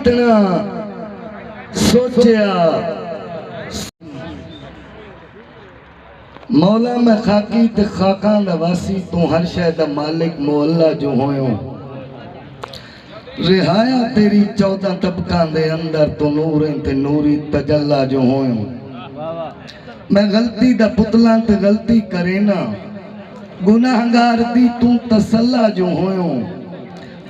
कितना सोचिया मौला मैं खाकी ते खाका नवासी तू हर शय दा मालिक मोहल्ला जो होयो रिहाया तेरी 14 तबका दे अंदर तू नूर ते नूरी तजल्ला जो होयो मैं गलती दा पुतला ते गलती करे ना गुनाहगार दी तू तसल्ला जो होयो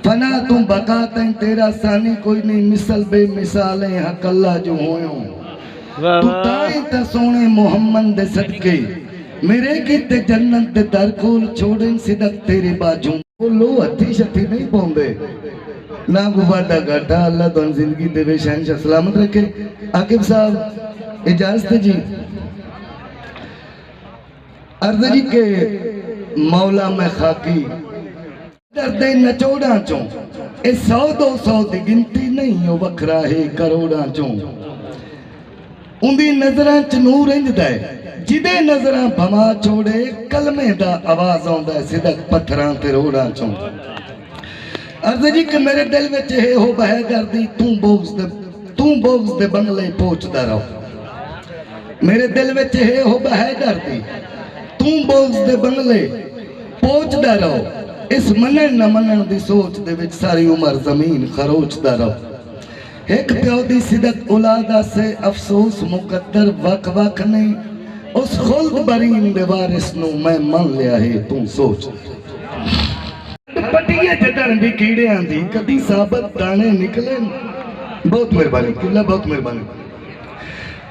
फना तू बका तैं तेरा सानी कोई नहीं मिसल बेमिसाल हकल्ला जो होयो तू ताई ते सोने मोहम्मद दे सदके मेरे किते जन्नत दे दर खोल छोड़न सिदक तेरे बाजू बोलो हथी शथी नहीं पाउंदे ना गुवादा घाटा अल्लाह तो जिंदगी देवे शहनशाह सलामत रखे। आकिब साहब इजाजत जी अर्ज जी के मौला मैं खाकी दर्दे नचोड़ा चो 100-200 की गिनती नहीं हो वखरा है करोड़ा चो उंदी नजरां च नूर इंजदा है जिदे नजरां भमा छोड़े कलमे दा आवाज आउंदा है सिदक पत्थरां ते रोड़ां चो अर्ज जी कि मेरे दिल विच है हो बह करदी तू बोग्स दे बंगले पहुंचदा रहो मेरे दिल विच है हो बह करदी तू बोग्स दे बंगले पहुंचदा रहो इस मनन न मनन दी सोच दे विच सारी उम्र जमीन खरोचदा रहो एक प्यो दी सिदक औलादा से अफसोस मुकद्दर वक वक नहीं उस खुल्द बरीन दे वारिस नु मैं मान लिया है तू सोच पटिए जदन दी कीड़ियां दी कदी साबत दाने निकले बहुत मेहरबानी किला बहुत मेहरबानी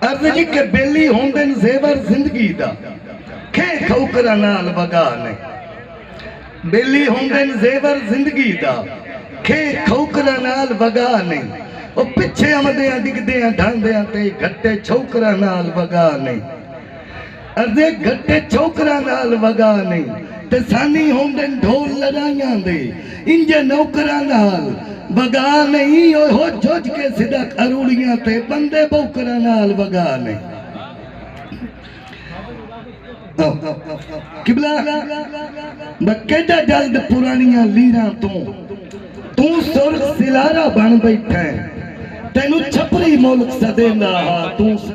अर्ज जी के बेली होंदे जेवर जिंदगी दा खे खौकरा नाल वगा ने बेली होंदे जेवर जिंदगी दा खे खौकरा नाल वगा ने ओ पिछे आमदे डिगदे ढांदे ते घट्टे छोकरा नाल वगा ने अर्जे घट्टे छोकरा नाल वगा नहीं ते सानी होंदे ढोल लड़ाइयां दे इंजे नौकरा नाल वगा नहीं ओ हो जोज के सिदक अरूड़ियां ते बंदे बौकरा नाल वगा नहीं किबला बकेदा जल्द पुरानियां लीरां तू सुर्ख सिलारा बन बैठा तेनू छपरी मुल्क सदेंदा तू